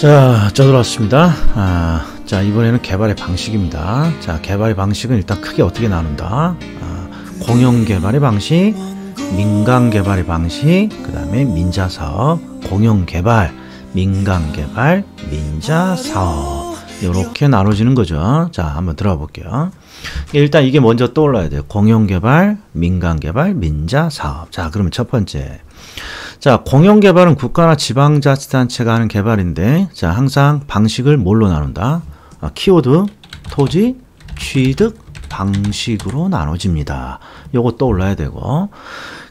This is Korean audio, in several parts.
자, 들어왔습니다. 자, 이번에는 개발의 방식입니다. 자, 개발의 방식은 일단 크게 어떻게 나눈다. 공영 개발의 방식, 민간 개발의 방식, 그 다음에 민자 사업, 공영 개발, 민간 개발, 민자 사업. 이렇게 나눠지는 거죠. 자, 한번 들어가 볼게요. 일단 이게 먼저 떠올라야 돼요. 공영 개발, 민간 개발, 민자 사업. 자, 그러면 첫 번째. 자, 공영 개발은 국가나 지방자치단체가 하는 개발인데, 자, 항상 방식을 뭘로 나눈다? 키워드, 토지, 취득, 방식으로 나눠집니다. 요거 떠올라야 되고,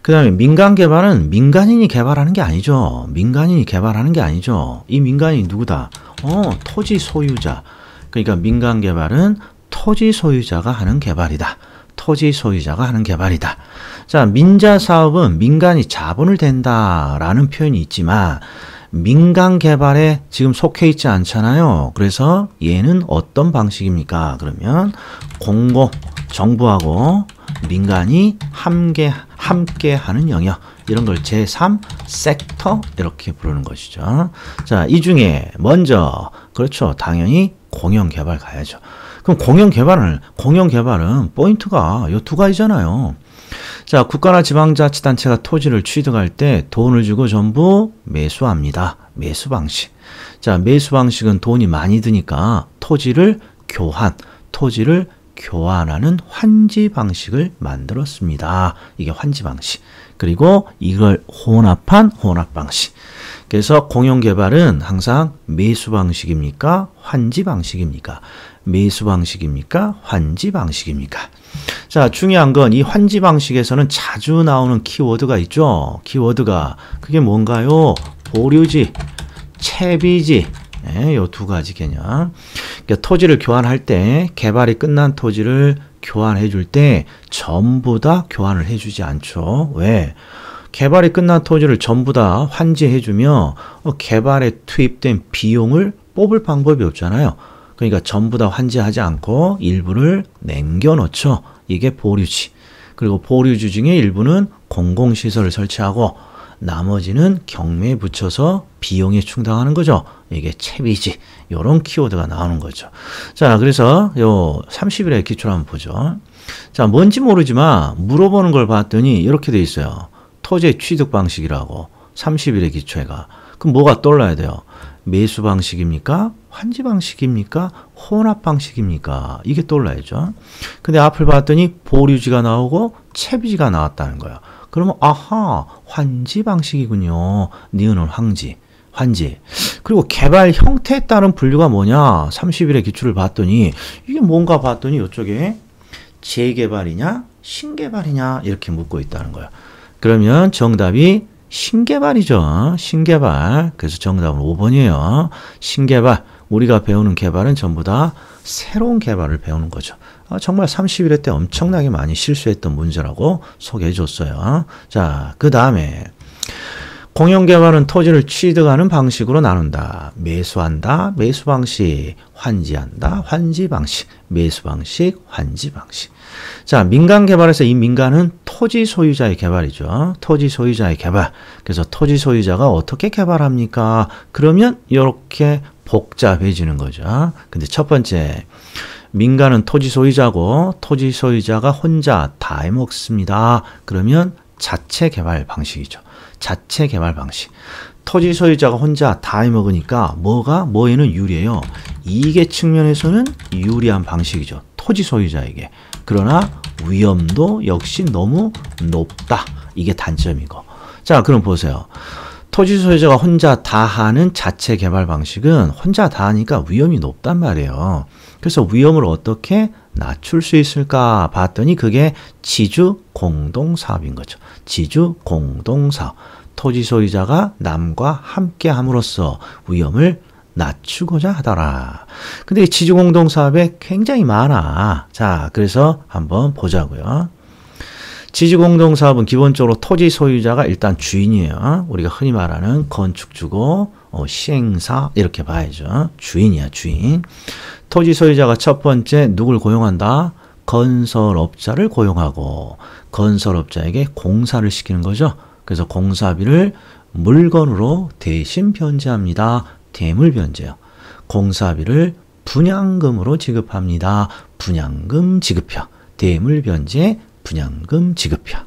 그 다음에 민간 개발은 민간인이 개발하는 게 아니죠. 민간인이 개발하는 게 아니죠. 이 민간인이 누구다? 토지 소유자. 그러니까 민간 개발은 토지 소유자가 하는 개발이다. 토지 소유자가 하는 개발이다. 자, 민자 사업은 민간이 자본을 댄다라는 표현이 있지만 민간 개발에 지금 속해 있지 않잖아요. 그래서 얘는 어떤 방식입니까? 그러면 정부하고 민간이 함께 하는 영역, 이런 걸 제3 섹터 이렇게 부르는 것이죠. 자, 이 중에 먼저 그렇죠. 당연히 공영 개발 가야죠. 그럼 공영 개발은 포인트가 이 두 가지잖아요. 자, 국가나 지방자치단체가 토지를 취득할 때 돈을 주고 전부 매수합니다. 매수 방식. 자, 매수 방식은 돈이 많이 드니까 토지를 교환하는 환지 방식을 만들었습니다. 이게 환지 방식. 그리고 이걸 혼합한 혼합 방식. 그래서 공영 개발은 항상 매수 방식입니까? 환지 방식입니까? 매수 방식입니까? 환지 방식입니까? 자, 중요한 건 이 환지 방식에서는 자주 나오는 키워드가 있죠. 키워드가 그게 뭔가요? 보류지, 채비지. 네, 요 두 가지 개념. 그러니까 토지를 교환할 때 개발이 끝난 토지를 교환해 줄 때 전부 다 교환을 해 주지 않죠. 왜? 개발이 끝난 토지를 전부 다 환지해 주면 개발에 투입된 비용을 뽑을 방법이 없잖아요. 그러니까 전부 다 환지하지 않고 일부를 남겨놓죠. 이게 보류지. 그리고 보류지 중에 일부는 공공시설을 설치하고 나머지는 경매에 붙여서 비용에 충당하는 거죠. 이게 채비지. 요런 키워드가 나오는 거죠. 자, 그래서 요 30일의 기초를 한번 보죠. 자, 뭔지 모르지만 물어보는 걸 봤더니 이렇게 돼 있어요. 토지의 취득 방식이라고. 30일의 기초가. 그럼 뭐가 떠올라야 돼요? 매수 방식입니까? 환지 방식입니까? 혼합 방식입니까? 이게 떠올라야죠. 근데 앞을 봤더니 보류지가 나오고 채비지가 나왔다는 거예요. 그러면 아하, 환지 방식이군요. 니은은 환지. 그리고 개발 형태에 따른 분류가 뭐냐? 30일의 기출을 봤더니 이게 뭔가 봤더니 이쪽에 재개발이냐 신개발이냐 이렇게 묻고 있다는 거예요. 그러면 정답이 신개발이죠. 신개발. 그래서 정답은 5번이에요. 신개발. 우리가 배우는 개발은 전부 다 새로운 개발을 배우는 거죠. 정말 31회 때 엄청나게 많이 실수했던 문제라고 소개해 줬어요. 자, 그 다음에 공영개발은 토지를 취득하는 방식으로 나눈다. 매수한다. 매수 방식. 환지한다. 환지 방식. 매수 방식. 환지 방식. 자, 민간 개발에서 이 민간은 토지 소유자의 개발이죠. 토지 소유자의 개발. 그래서 토지 소유자가 어떻게 개발합니까? 그러면 이렇게 복잡해지는 거죠. 근데 첫 번째, 민간은 토지 소유자고 토지 소유자가 혼자 다 해먹습니다. 그러면 자체 개발 방식이죠. 자체 개발 방식. 토지 소유자가 혼자 다 해먹으니까 뭐에는 유리해요. 이익의 측면에서는 유리한 방식이죠. 토지 소유자에게. 그러나 위험도 역시 너무 높다. 이게 단점이고. 자, 그럼 보세요. 토지 소유자가 혼자 다 하는 자체 개발 방식은 혼자 다 하니까 위험이 높단 말이에요. 그래서 위험을 어떻게 낮출 수 있을까 봤더니 그게 지주 공동사업인 거죠. 지주 공동사업. 토지 소유자가 남과 함께 함으로써 위험을 낮추고자 하더라. 근데 이 지주 공동사업에 굉장히 많아. 자, 그래서 한번 보자고요. 지주 공동사업은 기본적으로 토지 소유자가 일단 주인이에요. 우리가 흔히 말하는 건축주고 시행사 이렇게 봐야죠. 주인이야, 주인. 토지 소유자가 첫 번째 누굴 고용한다? 건설업자를 고용하고 건설업자에게 공사를 시키는 거죠. 그래서 공사비를 물건으로 대신 변제합니다. 대물변제요. 공사비를 분양금으로 지급합니다. 분양금 지급혀. 대물변제 분양금 지급혀.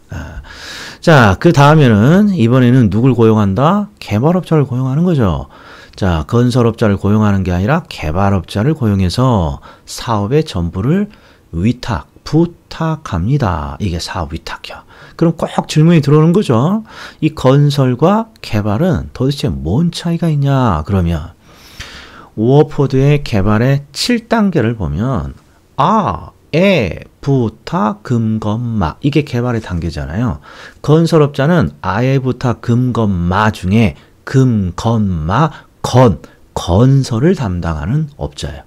자, 그 다음에는 이번에는 누굴 고용한다? 개발업자를 고용하는 거죠. 자, 건설업자를 고용하는 게 아니라 개발업자를 고용해서 사업의 전부를 위탁, 부탁합니다. 이게 사업 위탁이야. 그럼 꼭 질문이 들어오는 거죠. 이 건설과 개발은 도대체 뭔 차이가 있냐? 그러면 워포드의 개발의 7단계를 보면 부탁, 금검마 이게 개발의 단계잖아요. 건설업자는 부탁, 금검마 중에 금검마, 건설을 담당하는 업자예요.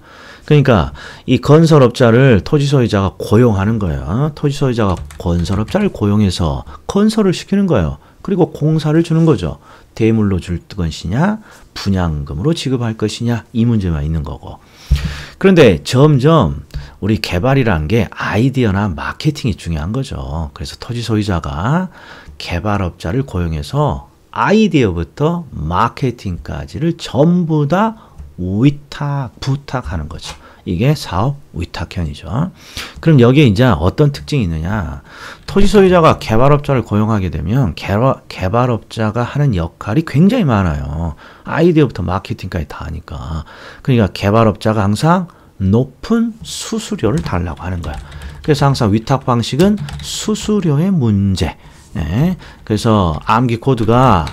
그러니까 이 건설업자를 토지소유자가 고용하는 거예요. 토지소유자가 건설업자를 고용해서 건설을 시키는 거예요. 그리고 공사를 주는 거죠. 대물로 줄 것이냐, 분양금으로 지급할 것이냐 이 문제만 있는 거고. 그런데 점점 우리 개발이라는 게 아이디어나 마케팅이 중요한 거죠. 그래서 토지소유자가 개발업자를 고용해서 아이디어부터 마케팅까지를 전부 다 부탁하는 거죠. 이게 사업 위탁형이죠. 그럼 여기에 이제 어떤 특징이 있느냐? 토지 소유자가 개발업자를 고용하게 되면 개발업자가 하는 역할이 굉장히 많아요. 아이디어부터 마케팅까지 다 하니까. 그러니까 개발업자가 항상 높은 수수료를 달라고 하는 거야. 그래서 항상 위탁 방식은 수수료의 문제. 네. 그래서 암기 코드가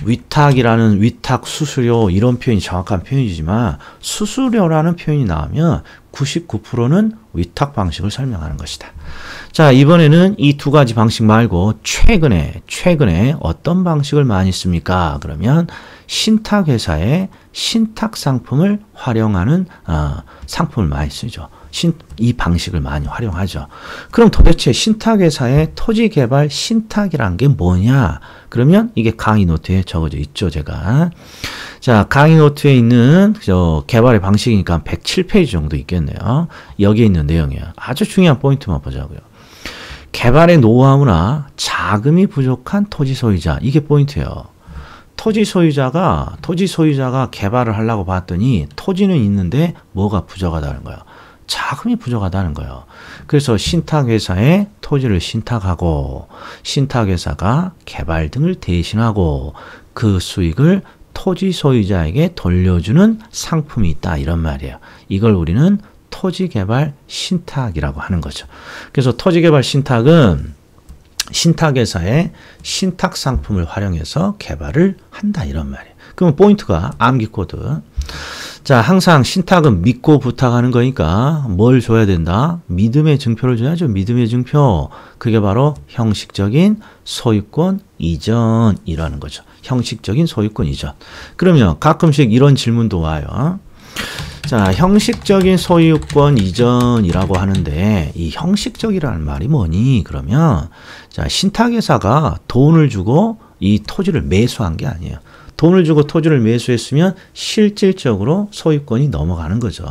위탁이라는 위탁 수수료 이런 표현이 정확한 표현이지만 수수료라는 표현이 나오면 99%는 위탁 방식을 설명하는 것이다. 자, 이번에는 이 두 가지 방식 말고 최근에 어떤 방식을 많이 씁니까? 그러면 신탁회사의 신탁 상품을 활용하는 상품을 많이 쓰죠. 이 방식을 많이 활용하죠. 그럼 도대체 신탁회사의 토지개발 신탁이란 게 뭐냐? 그러면 이게 강의 노트에 적어져 있죠, 제가. 자, 강의 노트에 있는 개발의 방식이니까 107페이지 정도 있겠네요. 여기에 있는 내용이에요. 아주 중요한 포인트만 보자고요. 개발의 노하우나 자금이 부족한 토지 소유자, 이게 포인트예요. 토지 소유자가 개발을 하려고 봤더니 토지는 있는데 뭐가 부족하다는 거예요. 자금이 부족하다는 거예요. 그래서 신탁회사에 토지를 신탁하고 신탁회사가 개발 등을 대신하고 그 수익을 토지 소유자에게 돌려주는 상품이 있다 이런 말이에요. 이걸 우리는 토지개발 신탁이라고 하는 거죠. 그래서 토지개발 신탁은 신탁회사의 신탁 상품을 활용해서 개발을 한다 이런 말이에요. 그러면 포인트가 암기 코드. 자, 항상 신탁은 믿고 부탁하는 거니까 뭘 줘야 된다? 믿음의 증표를 줘야죠. 믿음의 증표. 그게 바로 형식적인 소유권 이전이라는 거죠. 형식적인 소유권 이전. 그러면 가끔씩 이런 질문도 와요. 자, 형식적인 소유권 이전이라고 하는데 이 형식적이라는 말이 뭐니? 그러면 자, 신탁회사가 돈을 주고 이 토지를 매수한 게 아니에요. 돈을 주고 토지를 매수했으면 실질적으로 소유권이 넘어가는 거죠.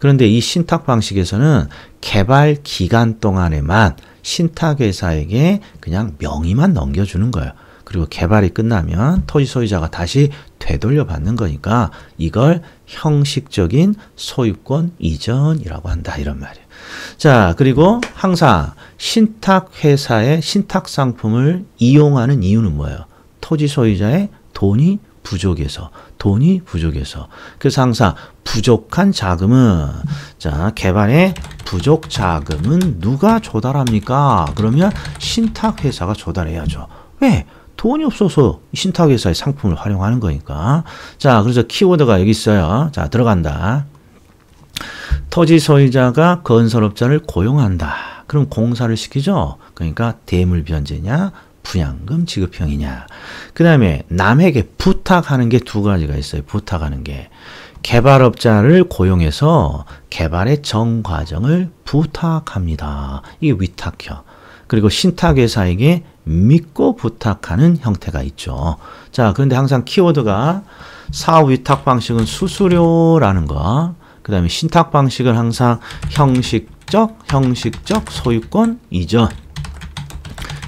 그런데 이 신탁 방식에서는 개발 기간 동안에만 신탁회사에게 그냥 명의만 넘겨주는 거예요. 그리고 개발이 끝나면 토지 소유자가 다시 되돌려 받는 거니까 이걸 형식적인 소유권 이전이라고 한다 이런 말이에요. 자, 그리고 항상 신탁회사의 신탁 상품을 이용하는 이유는 뭐예요? 토지 소유자의 돈이 부족해서. 그래서 항상 부족한 자금은, 자, 개발의 부족 자금은 누가 조달합니까? 그러면 신탁회사가 조달해야죠. 왜? 돈이 없어서 신탁회사의 상품을 활용하는 거니까. 자, 그래서 키워드가 여기 있어요. 자, 들어간다. 토지 소유자가 건설업자를 고용한다. 그럼 공사를 시키죠? 그러니까 대물변제냐? 분양금 지급형이냐. 그 다음에 남에게 부탁하는 게 두 가지가 있어요. 부탁하는 게. 개발업자를 고용해서 개발의 전 과정을 부탁합니다. 이게 위탁형. 그리고 신탁회사에게 믿고 부탁하는 형태가 있죠. 자, 그런데 항상 키워드가 사업 위탁 방식은 수수료라는 거. 그 다음에 신탁 방식은 항상 형식적 소유권 이전.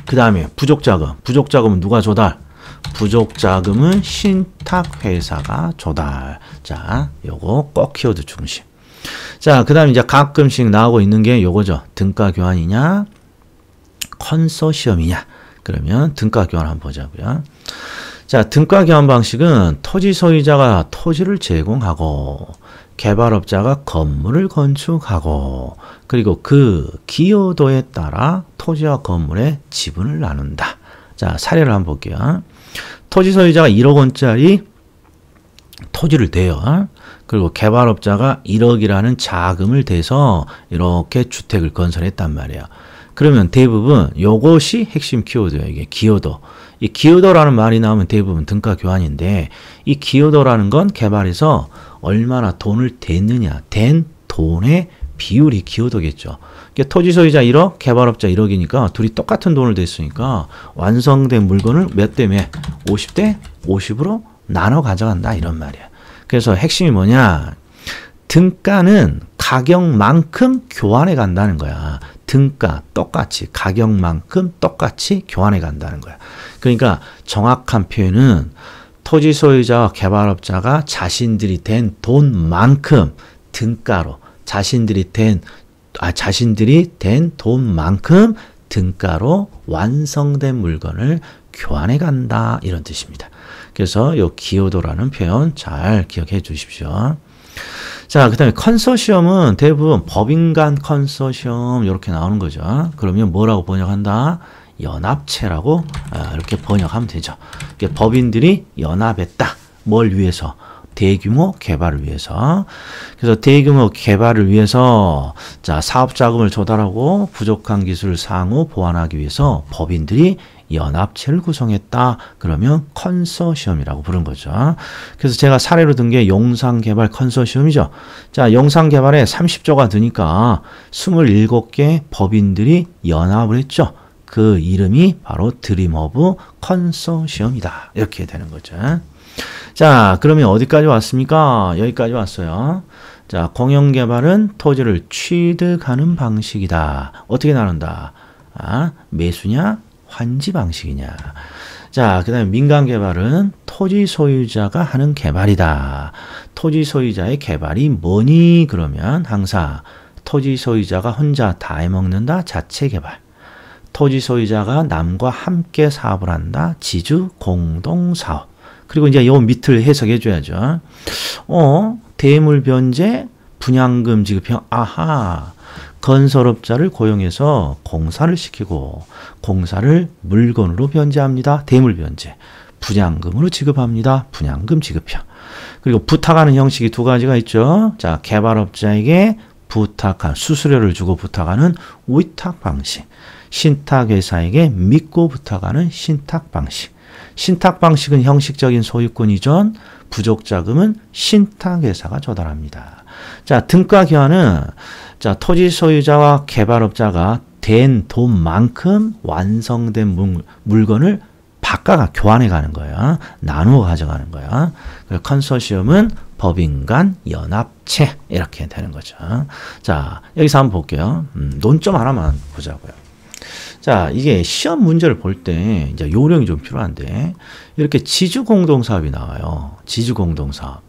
그 다음에 부족자금은 누가 조달? 부족 자금은 신탁회사가 조달. 자, 요거 꼭 키워드 중심. 자, 그 다음에 이제 가끔씩 나오고 있는 게 요거죠. 등가 교환이냐, 컨소시엄이냐. 그러면 등가 교환 한번 보자고요. 자, 등가 교환 방식은 토지 소유자가 토지를 제공하고 개발업자가 건물을 건축하고 그리고 그 기여도에 따라 토지와 건물의 지분을 나눈다. 자, 사례를 한번 볼게요. 토지 소유자가 1억 원짜리 토지를 대요. 그리고 개발업자가 1억이라는 자금을 대서 이렇게 주택을 건설했단 말이에요. 그러면 대부분 요것이 핵심 키워드예요. 이게 기여도. 이 기여도라는 말이 나오면 대부분 등가 교환인데 이 기여도라는 건 개발에서 얼마나 돈을 댔느냐, 댄 돈의 비율이 기여도겠죠. 그러니까 토지 소유자 1억, 개발업자 1억이니까 둘이 똑같은 돈을 댔으니까 완성된 물건을 몇 대 몇? 50대 50으로 나눠 가져간다 이런 말이야. 그래서 핵심이 뭐냐? 등가는 가격만큼 교환해 간다는 거야. 등가 똑같이 가격만큼 똑같이 교환해 간다는 거야. 그러니까 정확한 표현은 토지 소유자와 개발업자가 자신들이 댄 돈만큼 등가로 자신들이 댄 돈만큼 등가로 완성된 물건을 교환해 간다 이런 뜻입니다. 그래서 요 기여도라는 표현 잘 기억해 주십시오. 자, 그 다음에 컨소시엄은 대부분 법인 간 컨소시엄 이렇게 나오는 거죠. 그러면 뭐라고 번역한다? 연합체라고 이렇게 번역하면 되죠. 법인들이 연합했다. 뭘 위해서? 대규모 개발을 위해서. 그래서 대규모 개발을 위해서 자, 사업 자금을 조달하고 부족한 기술을 상호 보완하기 위해서 법인들이 연합체를 구성했다. 그러면 컨소시엄이라고 부른 거죠. 그래서 제가 사례로 든 게 용산개발 컨소시엄이죠. 자, 용산개발에 30조가 드니까 27개 법인들이 연합을 했죠. 그 이름이 바로 드림 오브 컨소시엄이다. 이렇게 되는 거죠. 자, 그러면 어디까지 왔습니까? 여기까지 왔어요. 자, 공영개발은 토지를 취득하는 방식이다. 어떻게 나눈다? 매수냐? 환지 방식이냐. 자, 그 다음에 민간개발은 토지 소유자가 하는 개발이다. 토지 소유자의 개발이 뭐니? 그러면 항상 토지 소유자가 혼자 다 해먹는다. 자체 개발. 토지 소유자가 남과 함께 사업을 한다. 지주 공동사업. 그리고 이제 요 밑을 해석해 줘야죠. 대물 변제, 분양금 지급형. 아하. 건설업자를 고용해서 공사를 시키고 공사를 물건으로 변제합니다. 대물 변제. 분양금으로 지급합니다. 분양금 지급형. 그리고 부탁하는 형식이 두 가지가 있죠. 자, 개발업자에게 부탁한 수수료를 주고 부탁하는 위탁 방식. 신탁회사에게 믿고 부탁하는 신탁 방식. 신탁 방식은 형식적인 소유권 이전, 부족 자금은 신탁회사가 조달합니다. 자, 등가 교환은 자, 토지 소유자와 개발업자가 댄 돈만큼 완성된 물건을 바꿔가 교환해 가는 거야. 나누어 가져가는 거야. 컨소시엄은 법인 간 연합체 이렇게 되는 거죠. 자, 여기서 한번 볼게요. 논점 하나만 보자고요. 자, 이게 시험 문제를 볼 때 이제 요령이 좀 필요한데 이렇게 지주공동사업이 나와요. 지주공동사업.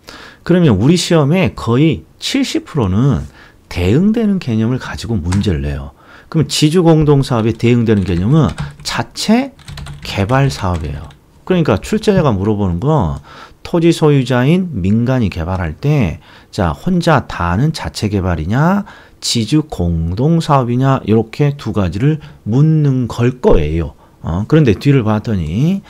그러면 우리 시험에 거의 70%는 대응되는 개념을 가지고 문제를 내요. 그럼 지주공동사업에 대응되는 개념은 자체 개발 사업이에요. 그러니까 출제자가 물어보는 건 토지 소유자인 민간이 개발할 때 자, 혼자 다 하는 자체 개발이냐 지주 공동사업이냐 이렇게 두 가지를 묻는 걸 거예요. 그런데 뒤를 봤더니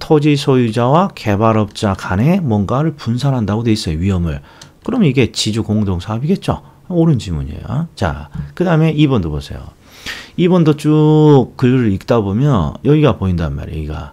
토지 소유자와 개발업자 간에 뭔가를 분산한다고 돼 있어요. 위험을. 그럼 이게 지주 공동사업이겠죠. 옳은 지문이에요. 자, 그 다음에 2번도 보세요. 2번도 쭉 글을 읽다 보면 여기가 보인단 말이에요. 여기가.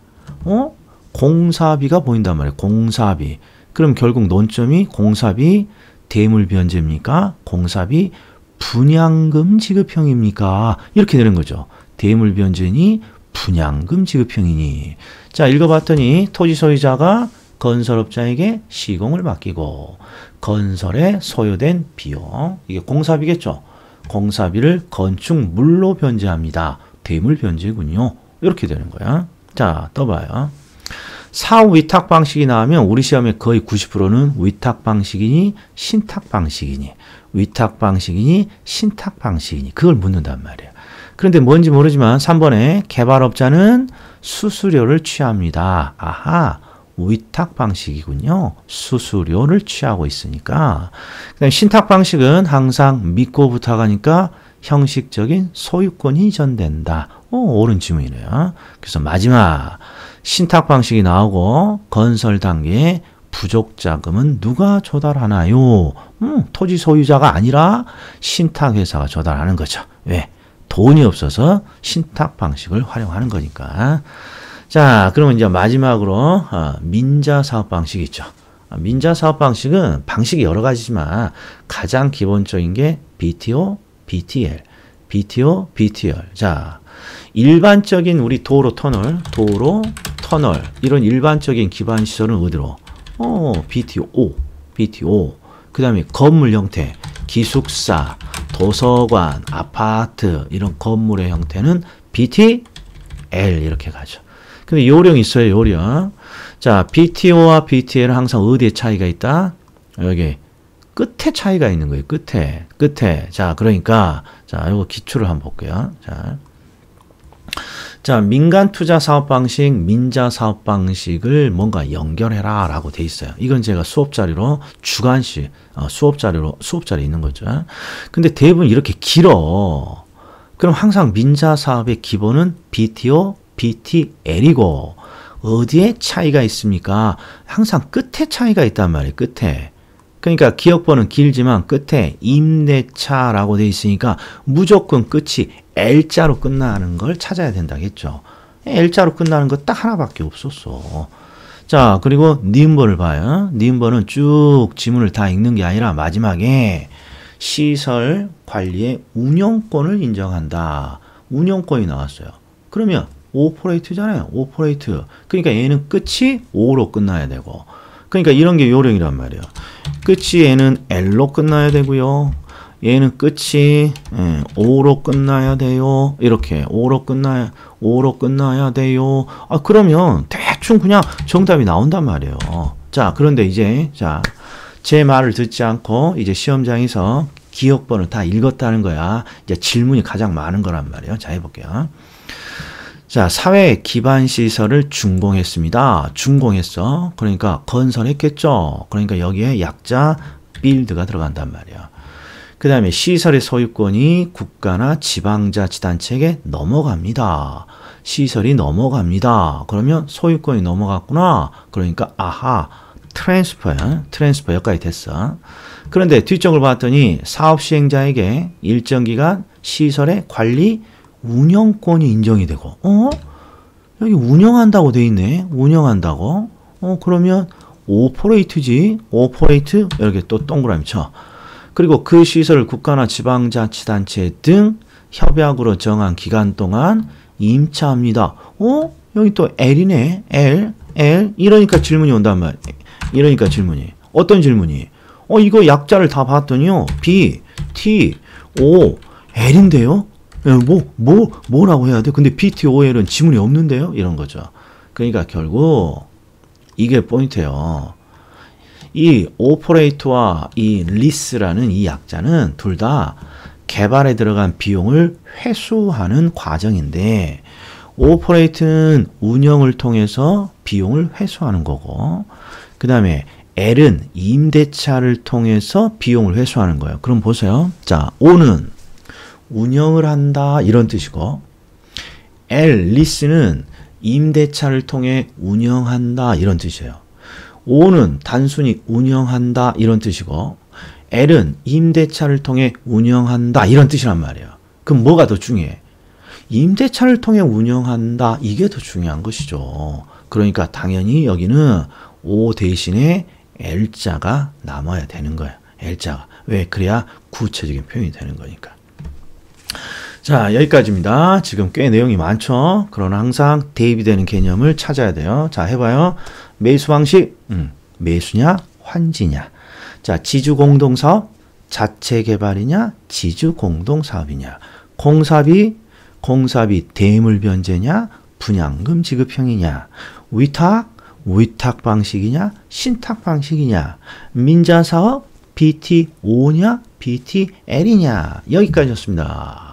공사비가 보인단 말이에요. 공사비. 그럼 결국 논점이 공사비 대물 변제입니까? 공사비 분양금 지급형입니까? 이렇게 되는 거죠. 대물 변제니 분양금 지급형이니. 자, 읽어봤더니 토지 소유자가 건설업자에게 시공을 맡기고 건설에 소요된 비용, 이게 공사비겠죠. 공사비를 건축물로 변제합니다. 대물 변제군요. 이렇게 되는 거야. 자, 또 봐요. 사후 위탁 방식이 나오면 우리 시험의 거의 90%는 위탁 방식이니 신탁 방식이니 위탁 방식이니 신탁 방식이니 그걸 묻는단 말이에요. 그런데 뭔지 모르지만 3번에 개발업자는 수수료를 취합니다. 아하, 위탁 방식이군요. 수수료를 취하고 있으니까. 그다음에 신탁 방식은 항상 믿고 부탁하니까 형식적인 소유권이 이전된다. 옳은 지문이네요. 그래서 마지막 신탁 방식이 나오고 건설 단계에 부족 자금은 누가 조달하나요? 토지 소유자가 아니라 신탁 회사가 조달하는 거죠. 왜? 돈이 없어서 신탁 방식을 활용하는 거니까. 자, 그러면 이제 마지막으로 민자 사업 방식이 있죠. 민자 사업 방식은 방식이 여러 가지지만 가장 기본적인 게 BTO, BTL, BTO, BTL. 자, 일반적인 우리 도로, 터널 이런 일반적인 기반 시설은 어디로? BTO, BTO. 그 다음에 건물 형태, 기숙사, 도서관, 아파트 이런 건물의 형태는 BTL 이렇게 가죠. 근데 요령이 있어요, 요령. 자, BTO와 BTL은 항상 어디에 차이가 있다? 여기 끝에 차이가 있는 거예요. 끝에. 자, 그러니까 자, 이거 기출을 한번 볼게요. 자, 민간 투자 사업 방식, 민자 사업 방식을 뭔가 연결해라 라고 돼 있어요. 이건 제가 수업 자료로 주간식 수업 자료에 있는 거죠. 근데 대부분 이렇게 길어. 그럼 항상 민자 사업의 기본은 BTO, BTL이고 어디에 차이가 있습니까? 항상 끝에 차이가 있단 말이에요. 끝에. 그러니까 기억번은 길지만 끝에 임대차라고 돼 있으니까 무조건 끝이 L자로 끝나는 걸 찾아야 된다겠죠. L자로 끝나는 거 딱 하나밖에 없었어. 자, 그리고 니은번을 봐요. 니은번은 쭉 지문을 다 읽는 게 아니라 마지막에 시설 관리의 운영권을 인정한다. 운영권이 나왔어요. 그러면 오퍼레이트잖아요. 오퍼레이트. 그러니까 얘는 끝이 O로 끝나야 되고. 그러니까 이런 게 요령이란 말이에요. 끝이 얘는 L로 끝나야 되고요. 얘는 끝이 O로 끝나야 돼요. 이렇게 O로 끝나야 돼요. 그러면 대충 그냥 정답이 나온단 말이에요. 자, 그런데 이제 제 말을 듣지 않고 이제 시험장에서 기억번을 다 읽었다는 거야. 이제 질문이 가장 많은 거란 말이에요. 자, 해볼게요. 자, 사회 기반 시설을 준공했습니다. 준공했어. 그러니까 건설했겠죠. 그러니까 여기에 약자 build가 들어간단 말이야. 그 다음에 시설의 소유권이 국가나 지방자치단체에게 넘어갑니다. 시설이 넘어갑니다. 그러면 소유권이 넘어갔구나. 그러니까 아하, 트랜스퍼 여기까지 됐어. 그런데 뒤쪽을 봤더니 사업 시행자에게 일정 기간 시설의 관리 운영권이 인정이 되고, 여기 운영한다고 돼 있네. 운영한다고. 그러면 오퍼레이트지. 오퍼레이트 이렇게 또 동그라미 쳐. 그리고 그 시설을 국가나 지방자치단체 등 협약으로 정한 기간 동안 임차합니다. 여기 또 L이네. L. 이러니까 질문이 온단 말이야. 이러니까 질문이. 어떤 질문이? 이거 약자를 다 봤더니요. B, T, O, L인데요? 뭐라고 해야 돼? 근데 BTOL은 지문이 없는데요? 이런 거죠. 그러니까 결국 이게 포인트예요. 이 오퍼레이트와 이 리스라는 이 약자는 둘 다 개발에 들어간 비용을 회수하는 과정인데 오퍼레이트는 운영을 통해서 비용을 회수하는 거고 그 다음에 L은 임대차를 통해서 비용을 회수하는 거예요. 그럼 보세요. 자, O는 운영을 한다 이런 뜻이고 L, 리스는 임대차를 통해 운영한다 이런 뜻이에요. O는 단순히 운영한다 이런 뜻이고 L은 임대차를 통해 운영한다 이런 뜻이란 말이에요. 그럼 뭐가 더 중요해? 임대차를 통해 운영한다 이게 더 중요한 것이죠. 그러니까 당연히 여기는 O 대신에 L자가 남아야 되는 거예요. L자가. 왜? 그래야 구체적인 표현이 되는 거니까. 자, 여기까지입니다. 지금 꽤 내용이 많죠. 그러나 항상 대입이 되는 개념을 찾아야 돼요. 자, 해봐요. 매수 방식, 매수냐, 환지냐. 자, 지주공동사업, 자체개발이냐, 지주공동사업이냐. 공사비 대물변제냐, 분양금 지급형이냐. 위탁, 위탁 방식이냐, 신탁 방식이냐, 민자사업 BT5냐, BTL이냐, 여기까지였습니다.